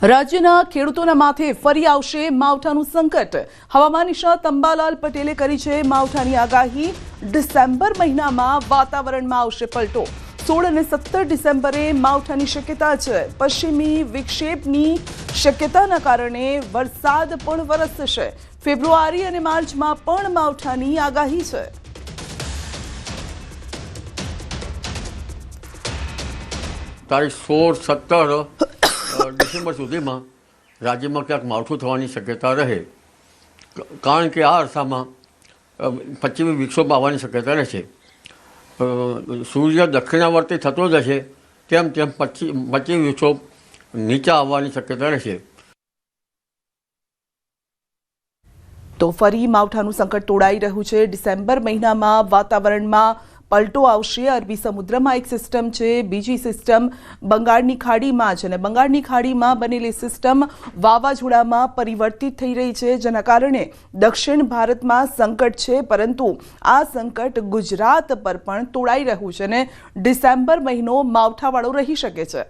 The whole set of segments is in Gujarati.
રાજ્યના ખેડૂતોના માથે ફરી આવશે માવઠાનું સંકટ। હવામાન નિષ્ણાત અંબાલાલ પટેલે કરી છે માવઠાની આગાહી। ડિસેમ્બર મહિનામાં વાતાવરણમાં આવશે પલટો। 16 અને 17 ડિસેમ્બરે માવઠાની શક્યતા છે। પશ્ચિમી વિક્ષેપની શક્યતાના કારણે વરસાદ પણ વરસશે। ફેબ્રુઆરી અને માર્ચમાં પણ માવઠાની આગાહી છે। તારીખ 16-17 ડિસેમ્બર સુધીમાં રાજ્યમાં ક્યાંક માવઠું થવાની શક્યતા રહે, કારણ કે આ અરસામાં પશ્ચિમી વિક્ષોભ આવવાની શક્યતા રહેશે। સૂર્ય દક્ષિણાવર્તી થતો જશે તેમ તેમ પશ્ચિમી વિક્ષોભ નીચે આવવાની શક્યતા રહેશે। તો ફરી માવઠાનું સંકટ તોડાઈ રહ્યું છે। ડિસેમ્બર મહિનામાં વાતાવરણમાં પલટો આવશે। અરબી સમુદ્રમાં એક સિસ્ટમ છે, બીજી સિસ્ટમ બંગાળની ખાડીમાં છે અને બંગાળની ખાડીમાં બનેલી સિસ્ટમ વાવાઝોડામાં પરિવર્તિત થઈ રહી છે, જેના કારણે દક્ષિણ ભારતમાં સંકટ છે, પરંતુ આ સંકટ ગુજરાત પર પણ તોડાઈ રહ્યું છે અને ડિસેમ્બર મહિનો માવઠાવાળો રહી શકે છે।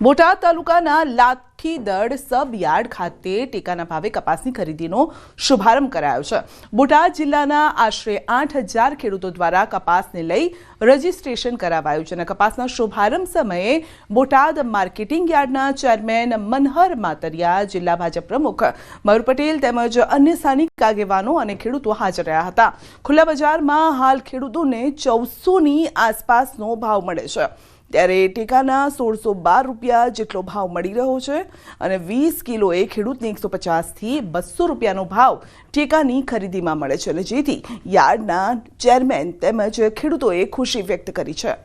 બોટાદ તાલુકાના લાઠીદડ સબ યાર્ડ ખાતે ટેકાના ભાવે કપાસની ખરીદીનો શુભારંભ કરાયો છે। બોટાદ જિલ્લાના આશરે 8,000 ખેડૂતો દ્વારા કપાસને લઈ રજીસ્ટ્રેશન કરાવાયું છે અને કપાસના શુભારંભ સમયે બોટાદ માર્કેટિંગ યાર્ડના ચેરમેન મનહર માતરિયા, જિલ્લા ભાજપ પ્રમુખ મયુર પટેલ તેમજ અન્ય સ્થાનિક આગેવાનો અને ખેડૂતો હાજર રહ્યા હતા। ખુલ્લા બજારમાં હાલ ખેડૂતોને 1400ની આસપાસનો ભાવ મળે છે, ત્યારે ટેકાના 1612 રૂપિયા જેટલો ભાવ મળી રહ્યો છે અને 20 કિલોએ ખેડૂતને 150થી 200 રૂપિયાનો ભાવ ટેકાની ખરીદીમાં મળે છે, જેથી યાર્ડના ચેરમેન તેમજ ખેડૂતોએ ખુશી વ્યક્ત કરી છે।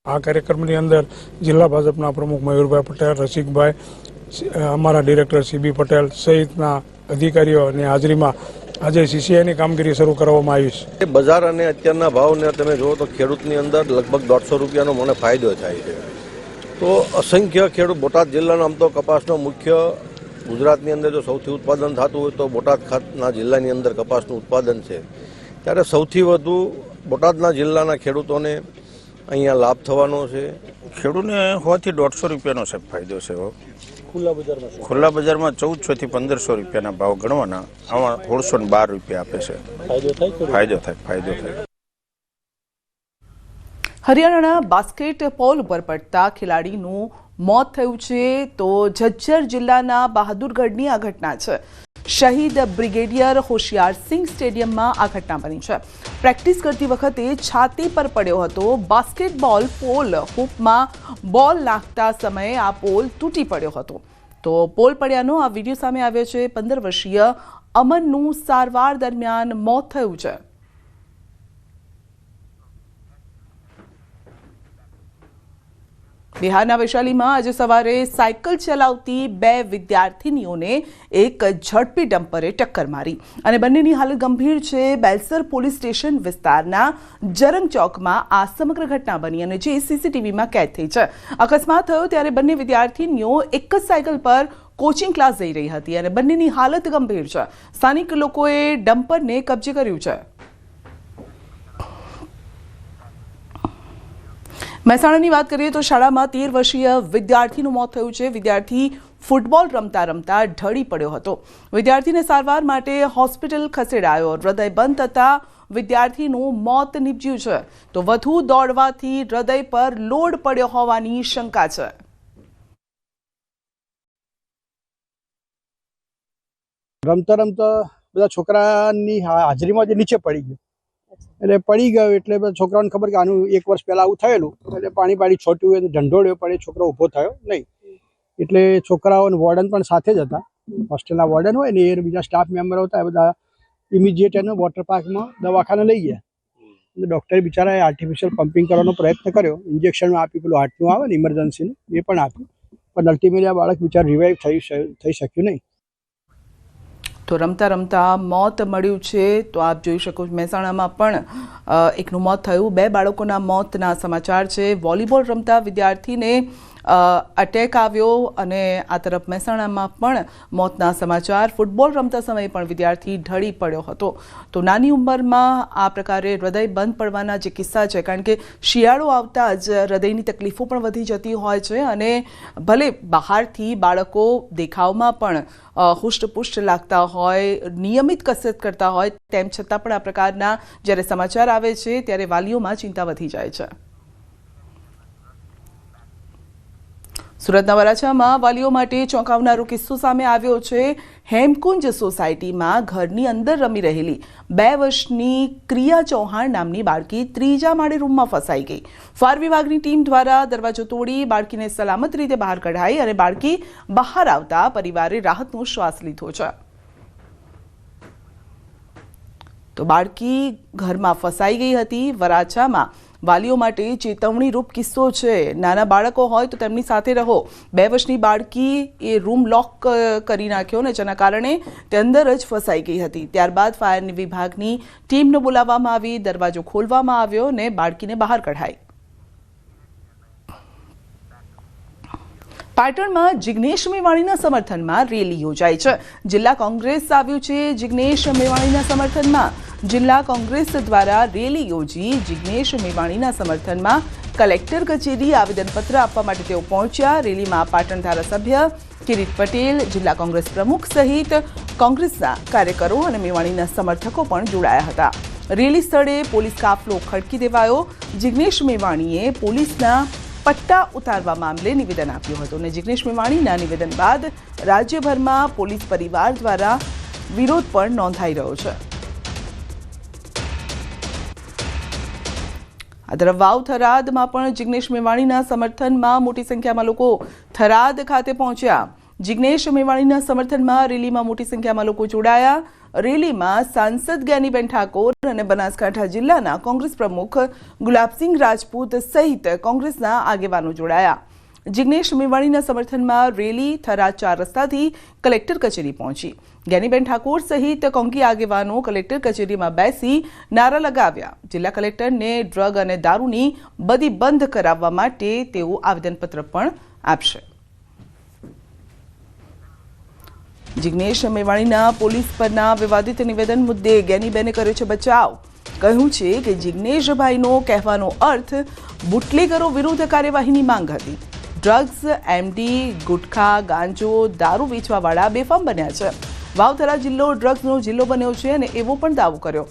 આ કાર્યક્રમની અંદર જિલ્લા ભાજપના પ્રમુખ મયુરભાઈ પટેલ, રસિકભાઈ, અમારા ડિરેક્ટર સીબી પટેલ સહિતના અધિકારીઓની હાજરીમાં આજે સીસીઆઈની કામગીરી શરૂ કરવામાં આવી છે। બજાર અને અત્યારના ભાવને તમે જુઓ તો ખેડૂતની અંદર લગભગ 150 રૂપિયાનો મને ફાયદો થાય છે। તો અસંખ્ય ખેડૂત બોટાદ જિલ્લાનો આમ તો કપાસનો મુખ્ય ગુજરાતની અંદર જો સૌથી ઉત્પાદન થતું હોય તો બોટાદ ખાતના જિલ્લાની અંદર કપાસનું ઉત્પાદન છે, ત્યારે સૌથી વધુ બોટાદના જિલ્લાના ખેડૂતોને અહીંયા લાભ થવાનો છે। ખેડૂતને 100 થી 150 રૂપિયાનો છે ફાયદો છે। ખુલ્લા બજારમાં 1400 થી 1500 રૂપિયાના ભાવ ગણવાના, આમાં 1612 રૂપિયા આપે છે। ફાયદો થાય। હરિયાણાના બાસ્કેટબોલ ઉપર પડતા ખેલાડીનું મોત થયું છે, તો ઝજ્જર જિલ્લાના બહાદુરગઢની આ ઘટના છે। શહીદ બ્રિગેડિયર હોશિયારસિંહ સ્ટેડિયમમાં આ ઘટના બની છે। પ્રેક્ટિસ કરતી વખતે છાતી પર પડ્યો હતો બાસ્કેટબોલ પોલ। હૂપમાં બોલ નાખતા સમયે આ પોલ તૂટી પડ્યો હતો, તો પોલ પડ્યાનો આ વિડીયો સામે આવ્યો છે। 15 વર્ષીય અમનનું સારવાર દરમિયાન મોત થયું છે। બિહારના વૈશાલીમાં આજે સવારે સાયકલ ચલાવતી 2 વિદ્યાર્થીનીઓને એક ઝડપી ડમ્પરે ટક્કર મારી અને બંનેની હાલત ગંભીર છે। બેલસર પોલીસ સ્ટેશન વિસ્તારના જરંગ ચોકમાં આ સમગ્ર ઘટના બની અને જે સીસીટીવીમાં કેદ થઈ છે। અકસ્માત થયો ત્યારે બંને વિદ્યાર્થીનીઓ એક જ સાયકલ પર કોચિંગ ક્લાસ જઈ રહી હતી અને બંનેની હાલત ગંભીર છે। સ્થાનિક લોકોએ ડમ્પરને કબજે કર્યું છે। મહેસાણાની વાત કરીએ તો શાળામાં 13 વર્ષીય વિદ્યાર્થીનું મોત થયું છે। વિદ્યાર્થી ફૂટબોલ રમતા રમતા ઢળી પડ્યો હતો। વિદ્યાર્થીને સારવાર માટે હોસ્પિટલ ખસેડાયો। હૃદય બંધ થતાં વિદ્યાર્થીનું મોત નીપજ્યું છે, તો વધુ દોડવાથી હૃદય પર લોડ પડ્યો હોવાની શંકા છે। રમતા રમતા બધા છોકરાની હાજરીમાં જે નીચે પડી ગયો, એટલે પડી ગયો એટલે છોકરાઓને ખબર કે આનું 1 વર્ષ પહેલા આવું થયેલું, એટલે પાણી છોટ્યું હોય ઢંઢોળ્યો, પણ એ છોકરો ઊભો થયો નહીં। એટલે છોકરાઓ વોર્ડન પણ સાથે જ હતા, હોસ્ટેલના વોર્ડન હોય ને એ બીજા સ્ટાફ મેમ્બરો હતા, એ બધા ઇમિડિયેટ એને વોટર પાર્કમાં દવાખાને લઈ ગયા। એટલે ડૉક્ટરે બિચારાએ આર્ટિફિશિયલ પમ્પિંગ કરવાનો પ્રયત્ન કર્યો, ઇન્જેક્શન આપ્યું, પેલું હાર્ટનું આવે ને ઇમરજન્સીનું, એ પણ આપ્યું, પણ અલ્ટિમેટલી આ બાળક બિચાર રિવાઇવ થઈ શક્યું નહીં। તો રમતા રમતા મોત મળ્યું છે, તો આપ જોઈ શકો મહેસાણામાં પણ એકનું મોત થયું। 2 બાળકોના મોતના સમાચાર છે। વોલીબોલ રમતા વિદ્યાર્થીને અટેક આવ્યો અને આ તરફ મહેસાણામાં પણ મોતના સમાચાર. ફૂટબોલ રમતા સમયે પણ વિદ્યાર્થી ઢળી પડ્યો હતો. તો નાની ઉંમરમાં આ પ્રકારે હૃદય બંધ પડવાના જે કિસ્સા છે, કારણ કે શિયાળો આવતા જ હૃદયની તકલીફો પણ વધી જતી હોય છે અને ભલે બહારથી બાળકો દેખાવમાં પણ હુષ્ટપુષ્ટ લાગતા હોય, નિયમિત કસરત કરતા હોય, તેમ છતાં પણ આ પ્રકારના જ્યારે સમાચાર આવે છે ત્યારે વાલીઓમાં ચિંતા વધી જાય છે. સુરતના વરાછામાં વાલીઓ માટે ચોંકાવનારો કિસ્સો સામે આવ્યો છે. હેમકુંજ સોસાયટીમાં ઘરની અંદર રમી રહેલી 2 વર્ષની ક્રિયા ચૌહાણ નામની બાળકી 3જા માળે રૂમમાં ફસાઈ ગઈ. ફાયર વિભાગની ટીમ દ્વારા દરવાજો તોડી બાળકીને સલામત રીતે બહાર કઢાઈ અને બાળકી બહાર આવતા પરિવારે રાહતનો શ્વાસ લીધો છે. તો બાળકી ઘરમાં ફસાઈ ગઈ હતી. વરાછામાં વાલીઓ માટે ચેતવણીરૂપ કિસ્સો છે. નાના બાળકો હોય તો તેમની સાથે રહો. 2 વર્ષની બાળકી એ રૂમ લોક કરી નાખ્યો ને જેના કારણે તે અંદર જ ફસાઈ ગઈ હતી. ત્યારબાદ ફાયર વિભાગની ટીમને બોલાવવામાં આવી, દરવાજો ખોલવામાં આવ્યો ને બાળકીને બહાર કઢાઈ. પાટણમાં જિગ્નેશ મેવાણીના સમર્થનમાં રેલી યોજાઈ છે. જિલ્લા કોંગ્રેસ આવ્યું છે જિગ્નેશ મેવાણીના સમર્થનમાં. જિલ્લા કોંગ્રેસ દ્વારા રેલી યોજી જિગ્નેશ મેવાણીના સમર્થનમાં કલેક્ટર કચેરી આવેદનપત્ર આપવા માટે તેઓ પહોંચ્યા. રેલીમાં પાટણ ધારાસભ્ય કિરીટ પટેલ, જિલ્લા કોંગ્રેસ પ્રમુખ સહિત કોંગ્રેસના કાર્યકરો અને મેવાણીના સમર્થકો પણ જોડાયા હતા. રેલી સ્થળે પોલીસ કાફલો ખડકી દેવાયો. જિગ્નેશ મેવાણીએ પોલીસના પટ્ટા ઉતારવા મામલે નિવેદન આપ્યું હતું અને જિગ્નેશ મેવાણીના નિવેદન બાદ રાજ્યભરમાં પોલીસ પરિવાર દ્વારા વિરોધ પણ નોંધાઈ રહ્યો છે. આ તરફ વાવ થરાદમાં પણ જિગ્નેશ મેવાણીના સમર્થનમાં મોટી સંખ્યામાં લોકો થરાદ ખાતે પહોંચ્યા. જિગ્નેશ મેવાણીના સમર્થનમાં રેલીમાં મોટી સંખ્યામાં લોકો જોડાયા. રેલીમાં સાંસદ જ્ઞાનીબેન ઠાકોર અને બનાસકાંઠા જિલ્લાના કોંગ્રેસ પ્રમુખ ગુલાબસિંહ રાજપૂત સહિત કોંગ્રેસના આગેવાનો જોડાયા. જિગ્નેશ મેવાણીના સમર્થનમાં રેલી થરાદ 4 રસ્તાથી કલેક્ટર કચેરી પહોંચી. જ્ઞાનીબેન ઠાકોર સહિત કોંગી આગેવાનો કલેક્ટર કચેરીમાં બેસી નારા લગાવ્યા. જિલ્લા કલેક્ટરને ડ્રગ અને દારૂની બદી બંધ કરાવવા માટે તેઓ આવેદનપત્ર પણ આપશે. જિગ્નેશ મેવાણીના પોલીસ પરના વિવાદિત નિવેદન મુદ્દે જ્ઞાનીબેને કર્યો છે બચાવ. કહ્યું છે કે જિગ્નેશભાઈનો કહેવાનો અર્થ બુટલેગરો વિરુદ્ધ કાર્યવાહીની માંગ હતી. ડ્રગ્સ, એમડી, ગુટખા, ગાંજો, દારૂ વેચવાવાળા બેફામ બન્યા છે. વાવથરા જિલ્લો ડ્રગ્સનો જિલ્લો બન્યો છે અને એવો પણ દાવો કર્યો.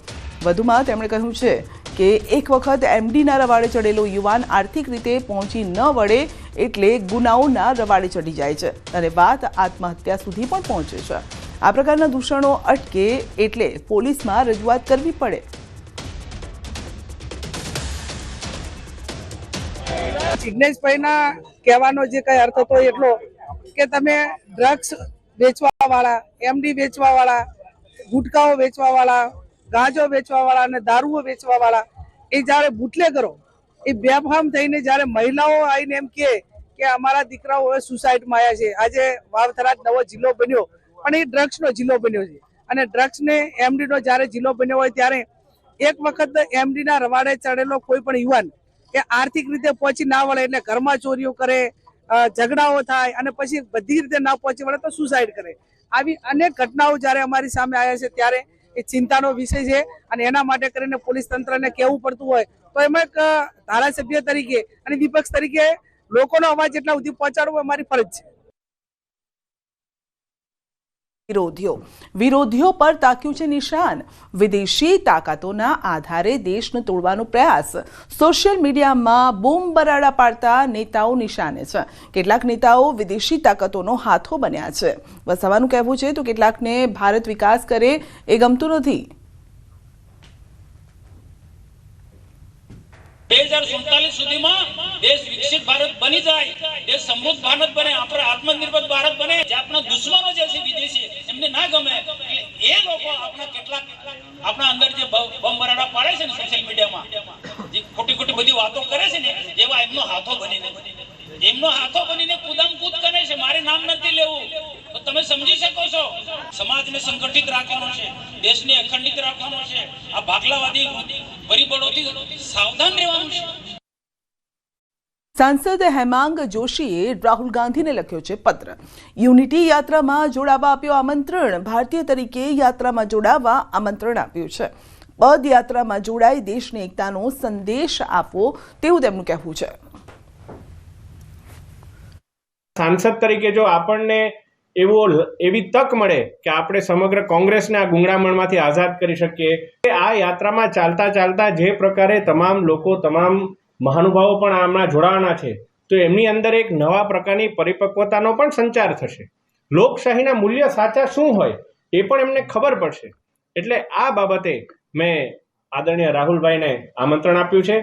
વધુમાં તેમણે કહ્યું છે કે એક વખત એમડીના રવાડે ચડેલો યુવાન આર્થિક રીતે પહોંચી ન વળે એટલે ગુનાઓના રવાડે ચડી જાય છે અને વાત આત્મહત્યા સુધી પણ પહોંચે છે. આ પ્રકારના દૂષણો અટકે એટલે પોલીસમાં રજૂઆત કરવી પડે. જિગ્નેશભાઈના કહેવાનો જે કઈ અર્થ હતો એટલો કે તમે ડ્રગ્સ વેચવાવાળા, એમડી વેચવાવાળા, ગુટકાઓ વેચવાવાળા, ગાંજો વેચવાવાળા અને દારૂઓ વેચવાવાળા એ જ્યારે બુટલેગરો એ બેફામ થઈને જ્યારે મહિલાઓ આવીને એમ કે અમારા દીકરાઓ હવે સુસાઇડમાં આવ્યા છે. આજે વાવથરાજ નવો જિલ્લો બન્યો પણ એ ડ્રગ્સનો જિલ્લો બન્યો છે અને ડ્રગ્સને એમડીનો જ્યારે જિલ્લો બન્યો હોય ત્યારે એક વખત એમડીના રવાડે ચડેલો કોઈ પણ યુવાન કે આર્થિક રીતે પહોંચી ના વળે એટલે ઘરમાં ચોરીઓ કરે, ઝઘડાઓ થાય અને પછી બધી રીતે ના પહોંચી વળે તો સુસાઇડ કરે. આવી અનેક ઘટનાઓ જ્યારે અમારી સામે આવ્યા છે ત્યારે એ ચિંતાનો વિષય છે અને એના માટે કરીને પોલીસ તંત્રને કહેવું પડતું હોય તો એમાં એક ધારાસભ્ય તરીકે અને વિપક્ષ તરીકે લોકોનો અવાજ એટલા સુધી પહોંચાડવો અમારી ફરજ છે. વિરોધીઓ પર તાક્યું છે નિશાન. વિદેશી તાકાતોના આધારે દેશને તોડવાનો પ્રયાસ. સોશિયલ મીડિયામાં બૂમ બરાડા પાડતા નેતાઓ નિશાને છે. કેટલાક નેતાઓ વિદેશી તાકાતોનો હાથો બન્યા છે. વસાવાનું કહેવું છે તો કેટલાકને ભારત વિકાસ કરે એ ગમતું નથી. 2047 સુધીમાં દેશ વિકસિત ભારત બની જાય, દેશ સમૃદ્ધ ભારત બને, આપણે આત્મનિર્ભર ભારત બને. જે આપણા દુશ્મનો જે છે વિદેશી એમને ના ગમે એ લોકો આપણા કેટલાક આપણા અંદર જે બમ બરાડા પાડે છે ને સોશિયલ મીડિયામાં જે ખોટી ખોટી બધી વાતો કરે છે ને એવા એમનો હાથો બનીને કુદમ કૂદ કરે છે. મારે નામ નથી લેવું તો તમે સમજી શકો છો. સમાજને સંગઠિત રાખવાનો છે, દેશને અખંડિત રાખવાનો છે. આ ભાગલાવાદી પરિબળોથી સાવધાન રહેવાનું છે. સાંસદ હેમાંગ જોશીએ રાહુલ ગાંધીને લખ્યો છે પત્ર. યુનિટી યાત્રામાં જોડાવા આપ્યો આમંત્રણ. ભારતીય તરીકે યાત્રામાં જોડાવા આમંત્રણ આપ્યું છે. પદયાત્રામાં જોડાઈ દેશની એકતાનો સંદેશ આપવો તેવું તેમનું કહેવું છે. સાંસદ તરીકે જો આપણને એવી તક મળે કે આપણે સમગ્ર કોંગ્રેસને આ ગુંગળામણમાંથી આઝાદ કરી શકીએ, આ યાત્રામાં ચાલતા ચાલતા જે પ્રકારે તમામ લોકો, તમામ મહાનુભાવો પણ આમાં જોડાવાના છે, તો એમની અંદર એક નવા પ્રકારની પરિપક્વતાનો પણ સંચાર થશે. લોકશાહીના મૂલ્ય સાચા શું હોય એ પણ એમને ખબર પડશે. એટલે આ બાબતે મેં આદરણીય રાહુલભાઈને આમંત્રણ આપ્યું છે.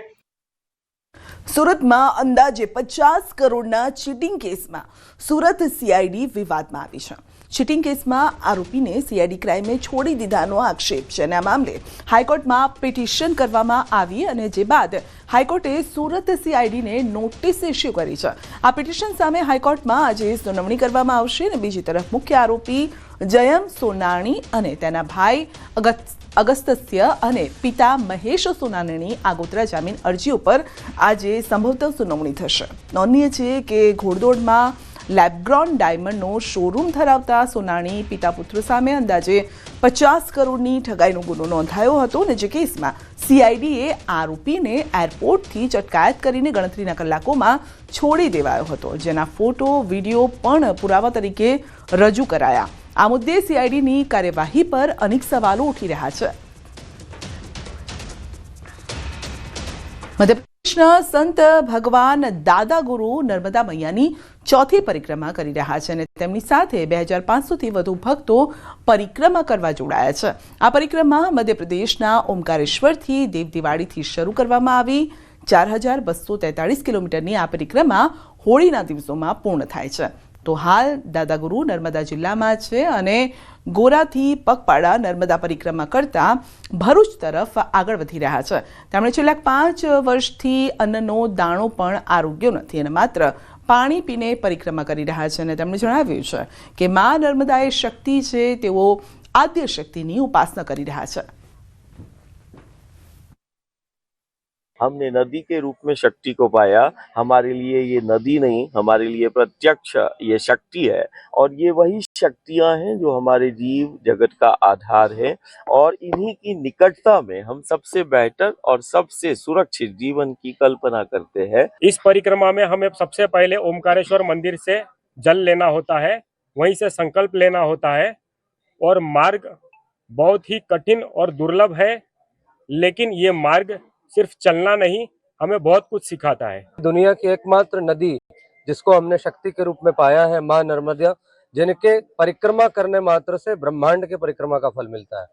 સુરતમાં અંદાજે 50 કરોડના ચીટિંગ કેસમાં સુરત CID વિવાદમાં આવી છે. ચીટિંગ કેસમાં આરોપીને CID ક્રાઇમે છોડી દીધાનો આક્ષેપ છે અને આ મામલે હાઈકોર્ટમાં પિટિશન કરવામાં આવી અને જે બાદ હાઈકોર્ટે સુરત CIDને નોટિસ ઇસ્યુ કરી છે. આ પિટિશન સામે હાઈકોર્ટમાં આજે સુનાવણી કરવામાં આવશે અને બીજી તરફ મુખ્ય આરોપી જયમ સોનાણી અને તેના ભાઈ અગસ્ત્ય અને પિતા મહેશ સોનાણીની આગોતરા જામીન અરજી ઉપર આજે સંભવતઃ સુનાવણી થશે. નોંધનીય છે કે ઘોડદોડમાં લેબગ્રોન ડાયમંડનો શોરૂમ ધરાવતા સોનાણી પિતા પુત્ર સામે અંદાજે 50 કરોડની ઠગાઈનો ગુનો નોંધાયો હતો અને જે કેસમાં CIDએ આરોપીને એરપોર્ટથી ચટકાયત કરીને ગણતરીના કલાકોમાં છોડી દેવાયો હતો, જેના ફોટો, વિડીયો પણ પુરાવા તરીકે રજૂ કરાયા. આ મુદ્દે CIDની કાર્યવાહી પર અનેક સવાલો ઉઠી રહ્યા છે. મધ્યપ્રદેશના સંત ભગવાન દાદા ગુરુ નર્મદા મૈયાની ચોથી પરિક્રમા કરી રહ્યા છે અને તેમની સાથે 2500થી વધુ ભક્તો પરિક્રમા કરવા જોડાયા છે. આ પરિક્રમા મધ્યપ્રદેશના ઓમકારેશ્વરથી દેવદિવાળીથી શરૂ કરવામાં આવી. 4243 કિલોમીટરની આ પરિક્રમા હોળીના દિવસોમાં પૂર્ણ થાય છે. તો હાલ દાદાગુરુ નર્મદા જિલ્લામાં છે અને ગોરાથી પગપાળા નર્મદા પરિક્રમા કરતા ભરૂચ તરફ આગળ વધી રહ્યા છે. તેમણે છેલ્લા 5 વર્ષથી અન્નનો દાણો પણ આરોગ્યો નથી અને માત્ર પાણી પીને પરિક્રમા કરી રહ્યા છે અને તેમણે જણાવ્યું છે કે મા નર્મદા એ શક્તિ છે, તેઓ આદ્ય શક્તિની ઉપાસના કરી રહ્યા છે. हमने नदी के रूप में शक्ति को पाया. हमारे लिए ये नदी नहीं, हमारे लिए प्रत्यक्ष ये शक्ति है और ये वही शक्तियां हैं जो हमारे जीव जगत का आधार है और इन्हीं की निकटता में हम सबसे बेहतर और सबसे सुरक्षित जीवन की कल्पना करते हैं. इस परिक्रमा में हमें सबसे पहले ओमकारेश्वर मंदिर से जल लेना होता है, वहीं से संकल्प लेना होता है और मार्ग बहुत ही कठिन और दुर्लभ है, लेकिन ये मार्ग सिर्फ चलना नहीं, हमें बहुत कुछ सिखाता है. दुनिया की एकमात्र नदी जिसको हमने शक्ति के रूप में पाया है, माँ नर्मदा, जिनके परिक्रमा करने मात्र से ब्रह्मांड के परिक्रमा का फल मिलता है.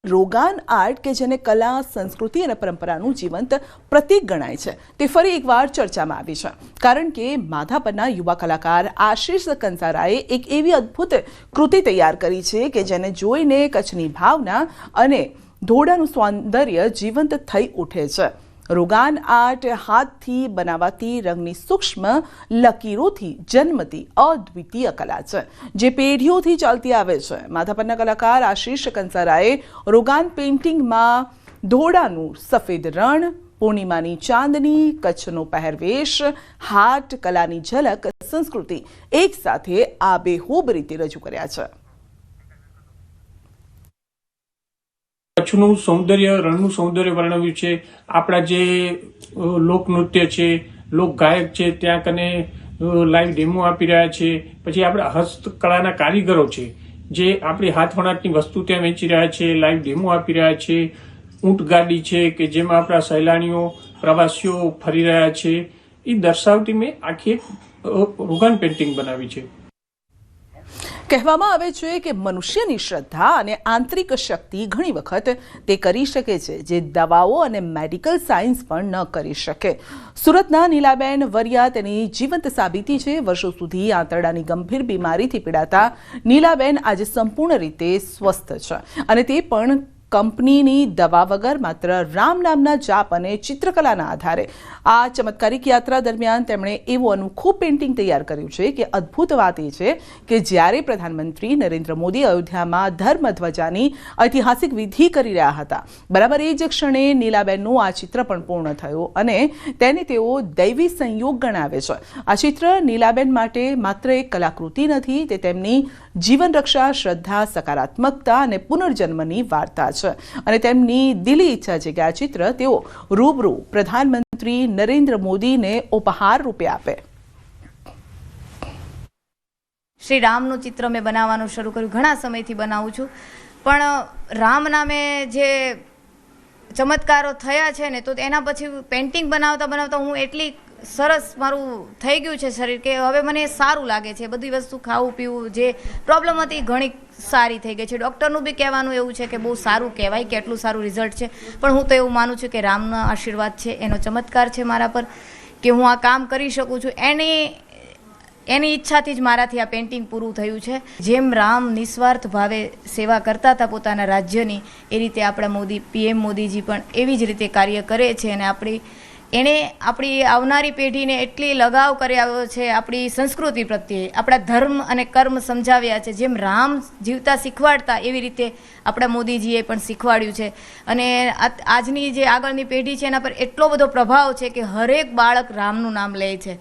રોગાન આર્ટ કે જેને કલા, સંસ્કૃતિ અને પરંપરાનું જીવંત પ્રતીક ગણાય છે તે ફરી એકવાર ચર્ચામાં આવી છે, કારણ કે માધાપરના યુવા કલાકાર આશીષ કંસારાએ એક એવી અદ્ભુત કૃતિ તૈયાર કરી છે કે જેને જોઈને કચ્છની ભાવના અને ધોડાનું સૌંદર્ય જીવંત થઈ ઉઠે છે. રોગાન આર્ટ હાથથી બનાવાતી રંગની સૂક્ષ્મ લકીરોથી જન્મતી અદ્વિતીય કલા છે જે પેઢીઓથી ચાલતી આવે છે. માધાપરના કલાકાર આશીષ કંસારાએ રોગાન પેઇન્ટિંગમાં ધોડાનું સફેદ રણ, પૂર્ણિમાની ચાંદની, કચ્છનો પહેરવેશ, હાટ, કલાની ઝલક, સંસ્કૃતિ એક સાથે આબેહૂબ રીતે રજૂ કર્યા છે. કચ્છનું સૌંદર્ય, રણનું સૌંદર્ય વર્ણવ્યું છે. આપણા જે લોકનૃત્ય છે, લોકગાયક છે, ત્યાં કને લાઈવ ડેમો આપી રહ્યા છે. પછી આપણા હસ્તકળાના કારીગરો છે જે આપણી હાથવણાટની વસ્તુ ત્યાં વેચી રહ્યા છે, લાઈવ ડેમો આપી રહ્યા છે. ઊંટગાડી છે કે જેમાં આપણા સહેલાણીઓ, પ્રવાસીઓ ફરી રહ્યા છે, એ દર્શાવતી મેં આખી એક રોગાન પેઇન્ટિંગ બનાવી છે. કહેવામાં આવે છે કે મનુષ્યની શ્રદ્ધા અને આંતરિક શક્તિ ઘણી વખત તે કરી શકે છે જે દવાઓ અને મેડિકલ સાયન્સ પણ ન કરી શકે. સુરતના નીલાબેન વરિયા તેની જીવંત સાબિતી છે. વર્ષો સુધી આંતરડાની ગંભીર બીમારીથી પીડાતા નીલાબેન આજે સંપૂર્ણ રીતે સ્વસ્થ છે અને તે પણ કંપનીની દવા વગર માત્ર રામ નામના જાપ અને ચિત્રકલાના આધારે આ ચમત્કારિક યાત્રા દરમિયાન તેમણે એવું અનોખું પેઇન્ટિંગ તૈયાર કર્યું છે કે અદ્ભુત વાત એ છે કે જ્યારે પ્રધાનમંત્રી નરેન્દ્ર મોદી અયોધ્યામાં ધર્મધ્વજાની ઐતિહાસિક વિધિ કરી રહ્યા હતા, બરાબર એ જ ક્ષણે નીલાબેનનું આ ચિત્ર પણ પૂર્ણ થયું અને તેને તેઓ દૈવી સંયોગ ગણાવે છે. આ ચિત્ર નીલાબેન માટે માત્ર એક કલાકૃતિ નથી, તે તેમની જીવન રક્ષા, શ્રદ્ધા, સકારાત્મકતા અને પુનર્જન્મની વાર્તા છે અને તેમની દિલી ઈચ્છા છે કે આ ચિત્ર તેઓ રૂબરૂ પ્રધાનમંત્રી નરેન્દ્ર મોદીને ઉપહાર રૂપે આપે. શ્રી રામનું ચિત્ર મેં બનાવવાનું શરૂ કર્યું, ઘણા સમયથી બનાવું છું, પણ રામ નામે જે ચમત્કારો થયા છે ને, તો એના પછી પેઇન્ટિંગ બનાવતા બનાવતા હું એટલી સરસ મારું થઈ ગયું છે શરીર કે હવે મને સારું લાગે છે. બધી વસ્તુ ખાવું પીવું જે પ્રોબ્લેમ હતી ઘણી સારી થઈ ગઈ છે. ડૉક્ટરનું બી કહેવાનું એવું છે કે બહુ સારું કહેવાય કે એટલું સારું રિઝલ્ટ છે, પણ હું તો એવું માનું છું કે રામનો આશીર્વાદ છે, એનો ચમત્કાર છે મારા પર કે હું આ કામ કરી શકું છું. એની ઈચ્છાથી જ મારાથી આ પેઇન્ટિંગ પૂરું થયું છે. જેમ રામ નિસ્વાર્થ ભાવે સેવા કરતા હતા પોતાના રાજ્યની, એ રીતે આપણા મોદી PM મોદીજી પણ એવી જ રીતે કાર્ય કરે છે અને એણે આપણી આવનારી પેઢીને એટલી લગાવ કરાવ્યો છે આપણી સંસ્કૃતિ પ્રત્યે, આપણા ધર્મ અને કર્મ સમજાવ્યા છે. જેમ રામ જીવતા શીખવાડતા એવી રીતે આપણા મોદીજીએ પણ શીખવાડ્યું છે અને આજની જે આગળની પેઢી છે એના પર એટલો બધો પ્રભાવ છે કે હરેક બાળક રામનું નામ લે છે.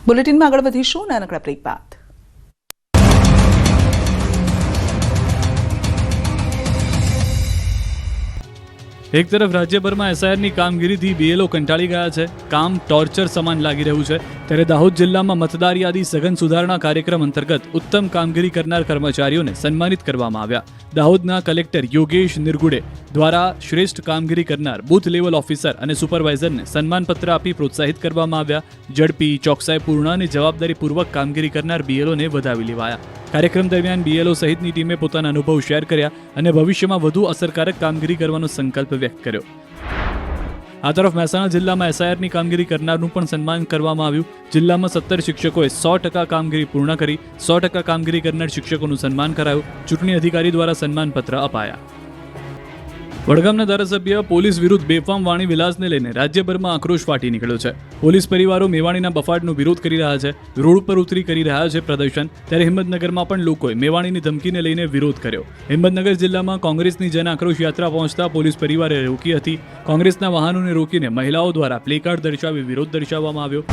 બુલેટિનમાં આગળ વધીશું નાનકડા બ્રેક બાદ. એક તરફ રાજ્યભરમાં SIRની કામગીરીથી BLO કંટાળી ગયા છે, કામ ટોર્ચર સમાન લાગી રહ્યું છે, ત્યારે દાહોદ જિલ્લામાં મતદાર યાદી સઘન સુધારણા કાર્યક્રમ અંતર્ગત ઉત્તમ કામગીરી કરનાર કર્મચારીઓને સન્માનિત કરવામાં આવ્યા. દાહોદના કલેક્ટર યોગેશ નિરગુડે દ્વારા શ્રેષ્ઠ કામગીરી કરનાર બૂથ લેવલ ઓફિસર અને સુપરવાઇઝરને સન્માનપત્ર આપી પ્રોત્સાહિત કરવામાં આવ્યા. ઝડપી, ચોકસાઈપૂર્ણ અને જવાબદારીપૂર્વક કામગીરી કરનાર BLOને વધાવી લેવાયા. કાર્યક્રમ દરમિયાન BLO સહિતની ટીમે પોતાના અનુભવ શેર કર્યા અને ભવિષ્યમાં વધુ અસરકારક કામગીરી કરવાનો સંકલ્પ વ્યક્ત કર્યો. આ તરફ મહેસાણા જિલ્લામાં SIRની કામગીરી કરનારનું પણ સન્માન કરવામાં આવ્યું. જિલ્લામાં 17 શિક્ષકોએ 100% કામગીરી પૂર્ણ કરી. 100% કામગીરી કરનાર શિક્ષકોનું સન્માન કરાયું. ચૂંટણી અધિકારી દ્વારા સન્માનપત્ર અપાયા. વડગામના ધારાસભ્ય પોલીસ વિરુદ્ધ બેફામ વાણી વિલાસને લઈને રાજ્યભરમાં આક્રોશ ફાટી નીકળ્યો છે. પોલીસ પરિવારો મેવાણીના બફાટનો વિરોધ કરી રહ્યા છે, રોડ પર ઉતરી કરી રહ્યા છે પ્રદર્શન. ત્યારે હિંમતનગરમાં પણ લોકોએ મેવાણીની ધમકીને લઈને વિરોધ કર્યો. હિંમતનગર જિલ્લામાં કોંગ્રેસની જન આક્રોશ યાત્રા પહોંચતા પોલીસ પરિવારે રોકી હતી. કોંગ્રેસના વાહનોને રોકીને મહિલાઓ દ્વારા પ્લેકાર્ડ દર્શાવી વિરોધ દર્શાવવામાં આવ્યો.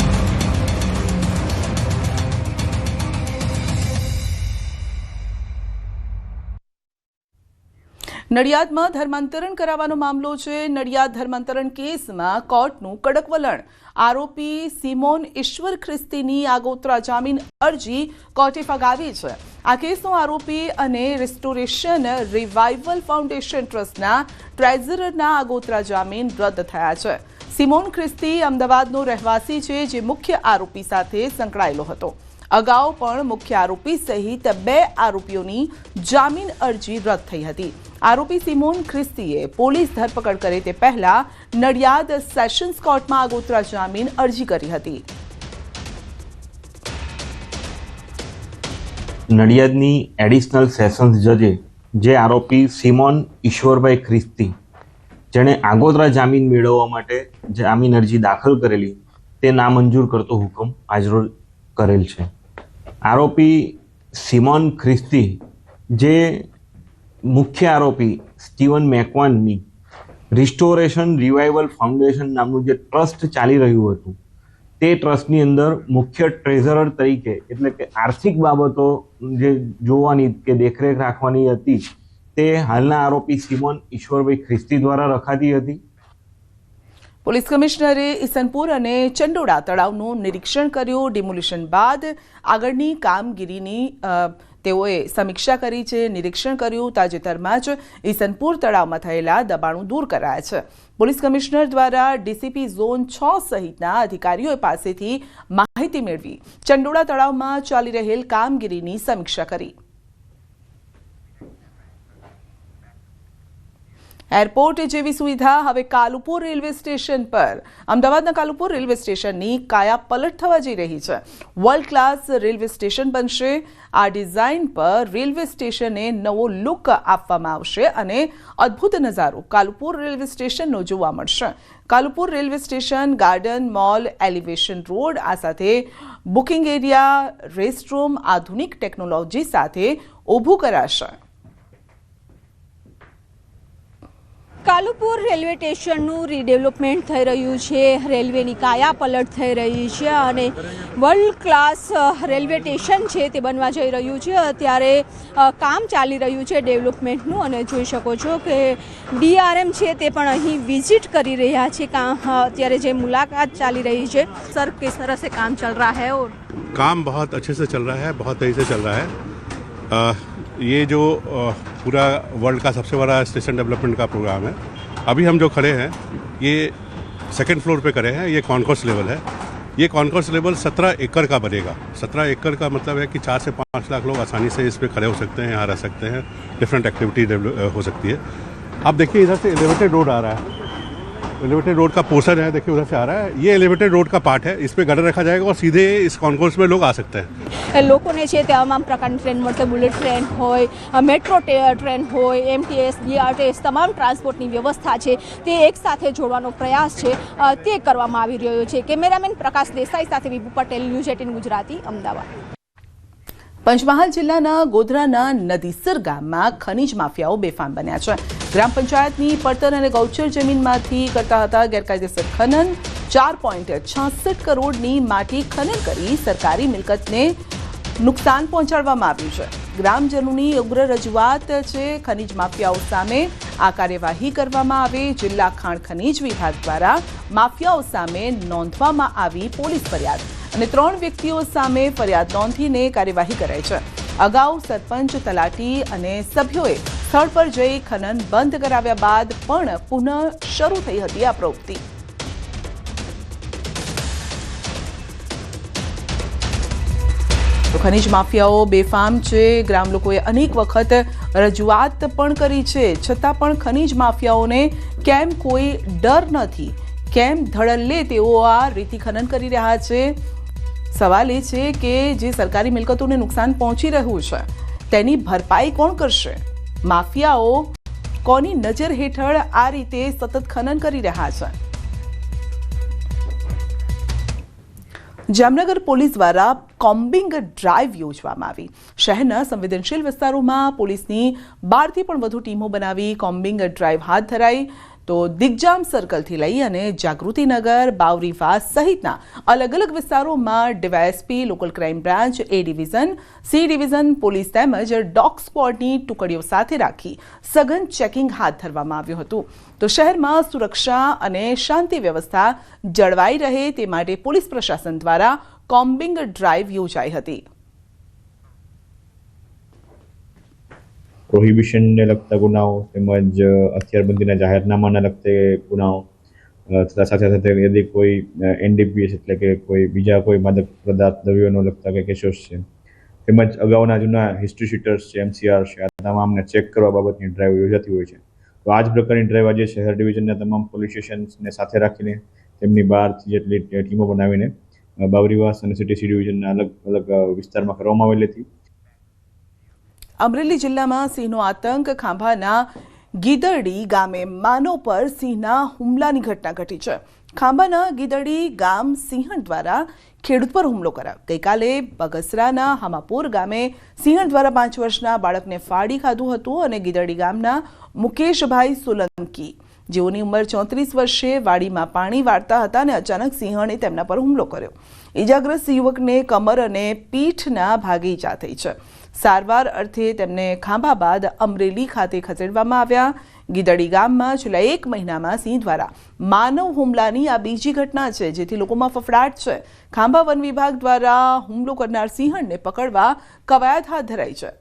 નડિયાદમાં ધર્માંતરણ કરાવવાનો મામલો છે. નડિયાદ ધર્માંતરણ કેસમાં કોર્ટનું કડક વલણ. આરોપી સિમોન ઈશ્વર ખ્રિસ્તીની આગોતરા જામીન અરજી કોર્ટે ફગાવી છે. આ કેસનો આરોપી અને રિસ્ટોરેશન રિવાઇવલ ફાઉન્ડેશન ટ્રસ્ટના ટ્રેઝરરના આગોતરા જામીન રદ થયા છે. સિમોન ખ્રિસ્તી અમદાવાદનો રહેવાસી છે, જે મુખ્ય આરોપી સાથે સંકળાયેલો હતો. અગાઉ પણ મુખ્ય આરોપી સહિત 2 આરોપીઓની જામીન અરજી રદ થઈ હતી. આરોપી સિમોન ખ્રિસ્તીએ પોલીસ ધરપકડ કરે તે પહેલા નડિયાદ સેશન્સ કોર્ટમાં આગોતરા જામીન અરજી કરી હતી. નડિયાદની એડિશનલ સેશન્સ જજે જે આરોપી સિમોન ઈશ્વરભાઈ ખ્રિસ્તી, જેણે આગોતરા જામીન મેળવવા માટે જામીન અરજી દાખલ કરેલી, તે નામંજૂર કરતો હુકમ આજરોજ કરેલ છે. આરોપી સિમોન ખ્રિસ્તી, જે મુખ્ય આરોપી સ્ટીવન મેકવાનની રિસ્ટોરેશન રિવાઇવલ ફાઉન્ડેશન નામનું જે ટ્રસ્ટ ચાલી રહ્યું હતું, તે ટ્રસ્ટની અંદર મુખ્ય ટ્રેઝરર તરીકે, એટલે કે આર્થિક બાબતો જે જોવાની કે દેખરેખ રાખવાની હતી, તે હાલના આરોપી સિમોન ઈશ્વરભાઈ ખ્રિસ્તી દ્વારા રખાતી હતી. પોલીસ કમિશનરે ઈસનપુર અને ચંડોળા તળાવનું નિરીક્ષણ કર્યું. ડિમોલિશન બાદ આગળની કામગીરીની તેઓએ સમીક્ષા કરી છે, નિરીક્ષણ કર્યું. તાજેતરમાં જ ઈસનપુર તળાવમાં થયેલા દબાણો દૂર કરાયા છે. પોલીસ કમિશનર દ્વારા ડીસીપી ઝોન 6 સહિતના અધિકારીઓ પાસેથી માહિતી મેળવી ચંડોળા તળાવમાં ચાલી રહેલ કામગીરીની સમીક્ષા કરી. એરપોર્ટ જેવી સુવિધા હવે કાલુપુર રેલવે સ્ટેશન પર અમદાવાદના કાલુપુર રેલવે સ્ટેશનની કાયા પલટ થવા જઈ રહી છે. વર્લ્ડ ક્લાસ રેલવે સ્ટેશન બનશે. આ ડિઝાઇન પર રેલવે સ્ટેશને નવો લુક આપવામાં આવશે અને અદ્ભુત નજારો કાલુપુર રેલવે સ્ટેશનનો જોવા મળશે. Kalupur railway station garden, mall, elevation road, આ સાથે બુકિંગ એરિયા, રેસ્ટરૂમ આધુનિક ટેકનોલોજી સાથે ઊભું કરાશે. કાલુપુર રેલવે સ્ટેશનનું રીડેવલપમેન્ટ થઈ રહ્યું છે. રેલવેની કાયા પલટ થઈ રહી છે અને વર્લ્ડ ક્લાસ રેલવે સ્ટેશન છે તે બનવા જઈ રહ્યું છે. અત્યારે કામ ચાલી રહ્યું છે ડેવલપમેન્ટનું અને જોઈ શકો છો કે DRM છે તે પણ અહીં વિઝિટ કરી રહ્યા છે. અત્યારે જે મુલાકાત ચાલી રહી છે. સર, किस तरह से काम चल रहा है? और काम बहुत अच्छे से चल रहा है, बहुत तेज़ी से चल रहा है. ये जो पूरा वर्ल्ड का सबसे बड़ा स्टेशन डेवलपमेंट का प्रोग्राम है. अभी हम जो खड़े हैं ये सेकंड फ्लोर पे खड़े हैं. ये कॉन्कोर्स लेवल है. ये कॉन्कोर्स लेवल 17 एकड़ का बनेगा. 17 एकड़ का मतलब है कि 4 से 5 लाख लोग आसानी से इस पर खड़े हो सकते हैं, यहाँ रह सकते हैं, डिफरेंट एक्टिविटी हो सकती है. आप देखिए इधर से एलिवेटेड रोड आ रहा है. एलिवेटेड रोड का पोर्शन है, देखिए उधर से आ रहा है. ये एलिवेटेड रोड का पार्ट है. इस पर गटर रखा जाएगा और सीधे इस कॉन्कोर्स में लोग आ सकते हैं. લોકોને છે તમામ પ્રકારની ટ્રેન મળશે. બુલેટ ટ્રેન હોય, મેટ્રો ટ્રેન હોય, MTS, BRTS તમામ ટ્રાન્સપોર્ટની વ્યવસ્થા છે તે એકસાથે જોડવાનો પ્રયાસ છે તે કરવામાં આવી રહ્યો છે. કેમેરામેન પ્રકાશ દેસાઈ સાથે વિભુ પટેલ, ન્યૂઝ 18 ગુજરાતી, અમદાવાદ. પંચમહાલ જિલ્લાના ગોધરાના નદીસર ગામમાં ખનીજ માફિયાઓ બેફામ બન્યા છે. ગ્રામ પંચાયતની પડતર અને ગૌચર જમીનમાંથી કરતા હતા ગેરકાયદેસર ખનન. 4.66 કરોડની માટી ખનન કરી સરકારી મિલકતને નુકસાન પહોંચાડવામાં આવ્યું છે. ગ્રામજનોની ઉગ્ર રજૂઆત છે ખનીજ માફિયાઓ સામે આ કાર્યવાહી કરવામાં આવે. જિલ્લા ખાણ ખનીજ વિભાગ દ્વારા માફિયાઓ સામે નોંધવામાં આવી પોલીસ ફરિયાદ અને 3 વ્યક્તિઓ સામે ફરિયાદ નોંધીને કાર્યવાહી કરાઈ છે. અગાઉ સરપંચ, તલાટી અને સભ્યોએ સ્થળ પર જઈ ખનન બંધ કરાવ્યા બાદ પણ પુનઃ શરૂ થઈ હતી આ પ્રવૃત્તિ. તો ખનીજ માફિયાઓ બેફામ છે. ગ્રામ લોકોએ અનેક વખત રજૂઆત પણ કરી છે, છતાં પણ ખનીજ માફિયાઓને કેમ કોઈ ડર નથી? કેમ ધડલ્લે તેઓ આ રીતિ ખનન કરી રહ્યા છે? સવાલ એ છે કે જે સરકારી મિલકતોને નુકસાન પહોંચી રહ્યું છે તેની ભરપાઈ કોણ કરશે? માફિયાઓ કોની નજર હેઠળ આ રીતે સતત ખનન કરી રહ્યા છે? જામનગર પોલીસ દ્વારા કોમ્બિંગ ડ્રાઈવ યોજવામાં આવી. શહેરના સંવેદનશીલ વિસ્તારોમાં પોલીસની 12થી પણ વધુ ટીમો બનાવી કોમ્બિંગ ડ્રાઈવ હાથ ધરાઈ. તો દિગ્જામ સર્કલથી લઈ અને જાગૃતિનગર, બાવરીવાસ સહિતના અલગ અલગ વિસ્તારોમાં DYSP, local crime branch, A division, C division police તેમજ ડોગ સ્ક્વોડની ટુકડીઓ સાથે રાખી સઘન ચેકિંગ હાથ ધરવામાં આવ્યું હતું. તો શહેરમાં સુરક્ષા અને શાંતિ વ્યવસ્થા જળવાઈ રહે તે માટે પોલીસ પ્રશાસન દ્વારા કોમ્બિંગ ડ્રાઈવ યોજાઈ હતી. પ્રોહિબિશનને લગતા ગુનાઓ તેમજ હથિયારબંધીના જાહેરનામાને લગતે ગુનાઓ તથા સાથે સાથે યદિ કોઈ NDPS એટલે કે કોઈ બીજા કોઈ માદક પદાર્થ દ્રવ્યોનો લગતા કે કેસો છે તેમજ અગાઉના જૂના હિસ્ટ્રી શીટર્સ છે, MCR છે, આ તમામને ચેક કરવા બાબતની ડ્રાઈવ યોજાતી હોય છે. તો આ જ પ્રકારની ડ્રાઈવ આજે શહેર ડિવિઝનના તમામ પોલીસ સ્ટેશન્સને સાથે રાખીને તેમની 12 જેટલી ટીમો બનાવીને બાવરીવાસ અને સિટી C ડિવિઝનના અલગ અલગ વિસ્તારમાં કરવામાં આવેલી હતી. અમરેલી જિલ્લામાં સિંહનો આતંક. ખાંભાના ગીદડી ગામે માનવ પર સિંહના હુમલાની ઘટના ઘટી છે. ખાંભાના ગીદડી ગામ સિંહણ દ્વારા ખેડૂત પર હુમલો કરાયો. ગઈકાલે બગસરાના હમાપુર ગામે સિંહણ દ્વારા 5 વર્ષના બાળકને ફાડી ખાધું હતું અને ગીદડી ગામના મુકેશભાઈ સોલંકી જેઓની ઉંમર 34 વર્ષે વાડીમાં પાણી વાળતા હતા અને અચાનક સિંહણે તેમના પર હુમલો કર્યો. ઇજાગ્રસ્ત યુવકને કમર અને પીઠના ભાગે ઈજા થઈ છે. સારવાર અર્થે તેમને ખાંભા બાદ અમરેલી ખાતે ખસેડવામાં આવ્યા. ગીદડી ગામમાં છેલ્લા 1 મહિનામાં સિંહ દ્વારા માનવ હુમલાની આ બીજી ઘટના છે, જેથી લોકોમાં ફફડાટ છે. ખાંભા વન વિભાગ દ્વારા હુમલો કરનાર સિંહણને પકડવા કવાયત હાથ ધરાઈ છે.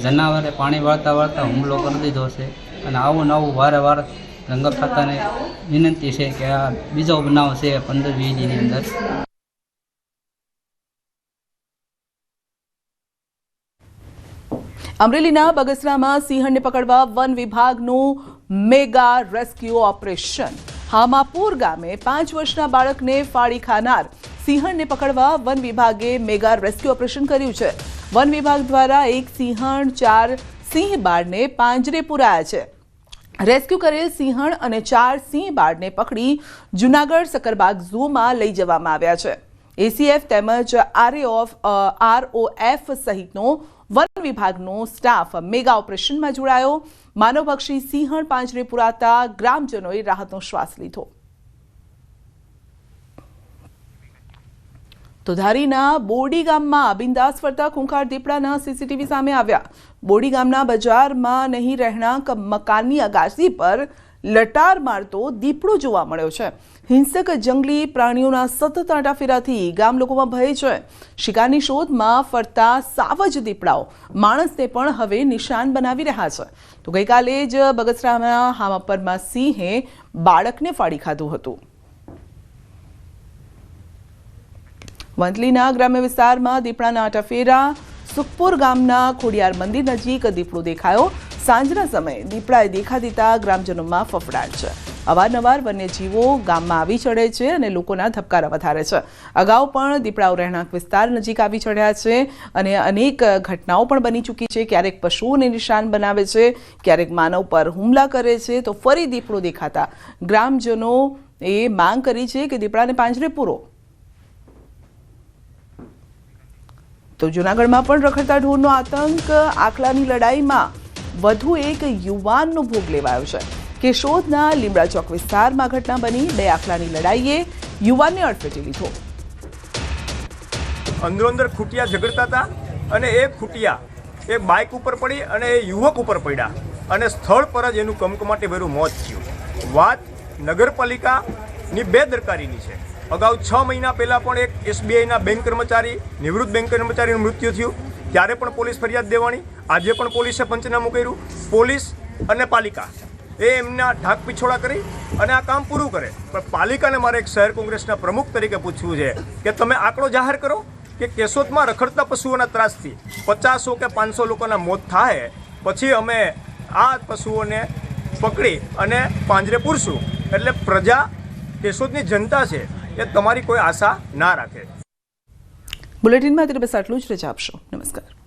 જનાવરે પાણી વાળતા વાળતા હુમલો કરી દીધો છે અને આવું નવું વારે વાર જંગલ ખાતાને વિનંતી છે કે આ બીજો બનાવ છે 15-20 દિનની અંદર. અમરેલીના બગસરામાં સિંહણને પકડવા વન વિભાગનું મેગા રેસ્ક્યુ ઓપરેશન. હામાપુર ગામે 5 વર્ષના બાળકને ફાડી ખાનાર સિંહણને પકડવા વન વિભાગે મેગા રેસ્ક્યુ ઓપરેશન કર્યું છે. વન વિભાગ દ્વારા 1 સિંહણ 4 સિંહ બાળને પાંજરે પુરાયા છે. રેસ્ક્યુ કરેલ સિંહણ અને 4 સિંહ બાળને પકડી જૂનાગઢ સકરબાગ ઝૂમાં લઈ જવામાં આવ્યા છે. એસીએફ તેમજ ROF સહિતનો વન વિભાગનો સ્ટાફ મેગા ઓપરેશનમાં જોડાયો. માનવભક્ષી સિંહણ પાંજરે પુરાતા ગ્રામજનોએ રાહતનો શ્વાસ લીધો. તો ધારીના બોડી ગામમાં બિંદાસ ફરતા ખૂંખાર દીપડાના સીસીટીવી સામે આવ્યા. બોડી ગામના બજારમાં નહીં રહેણાંક મકાનની અગાસી પર લટાર મારતો દીપડો જોવા મળ્યો છે. હિંસક જંગલી પ્રાણીઓના સતત આંટાફેરાથી ગામ લોકોમાં ભય છે. શિકારની શોધમાં ફરતા સાવજ દીપડાઓ માણસને પણ હવે નિશાન બનાવી રહ્યા છે. તો ગઈકાલે જ બગસરાના હામાપરમાં સિંહે બાળકને ફાડી ખાધું હતું. વંથલીના ગ્રામ્ય વિસ્તારમાં દીપડાના આંટાફેરા. સુખપુર ગામના ખોડિયાર મંદિર નજીક દીપડો દેખાયો. સાંજના સમયે દીપડાએ દેખા દેતા ગ્રામજનોમાં ફફડાટ છે. અવારનવાર વન્યજીવો ગામમાં આવી ચડે છે અને લોકોના ધબકારા વધારે છે. અગાઉ પણ દીપડાઓ રહેણાંક વિસ્તાર નજીક આવી ચડ્યા છે અને અનેક ઘટનાઓ પણ બની ચૂકી છે. ક્યારેક પશુઓને નિશાન બનાવે છે, ક્યારેક માનવ પર હુમલા કરે છે. તો ફરી દીપડો દેખાતા ગ્રામજનોએ માંગ કરી છે કે દીપડાને પાંજરે પૂરો. તો જૂનાગઢમાં પણ રખડતા ઢોરનો આતંક. આખલાની લડાઈમાં વધુ એક યુવાનનો ભોગ લેવાયો છે. કેશોદના લીમડા ચોક વિસ્તારમાં ઘટના બની. 2 આખલાની લડાઈએ યુવાનને અડફેટે લીધો. અંદરોઅંદર ખૂટિયા ઝઘડતા હતા અને એ ખૂટિયા એ બાઇક ઉપર પડી અને એ યુવક ઉપર પડ્યા અને સ્થળ પર જ એનું કમકમાટી ભર્યું મોત થયું. વાત નગરપાલિકાની બેદરકારીની છે. અગાઉ 6 મહિના પહેલાં પણ એક SBIના બેંક કર્મચારી, નિવૃત્ત બેંક કર્મચારીનું મૃત્યુ થયું. ત્યારે પણ પોલીસ ફરિયાદ દેવાની. આજે પણ પોલીસે પંચનામું કર્યું. પોલીસ અને પાલિકા એ એમના ઢાક પીછોડા કરી અને આ કામ પૂરું કરે. પણ પાલિકાને મારે એક શહેર કોંગ્રેસના પ્રમુખ તરીકે પૂછવું છે કે તમે આંકડો જાહેર કરો કે કેશોદમાં રખડતા પશુઓના ત્રાસથી 50 કે 500 લોકોના મોત થાય, પછી અમે આ પશુઓને પકડી અને પાંજરે પૂરશું. એટલે પ્રજા, કેશોદની જનતા છે એ તમારી કોઈ આશા ના રાખે. બુલેટિનમાં અત્યારે બસ આટલું જ. રજા આપશો. નમસ્કાર.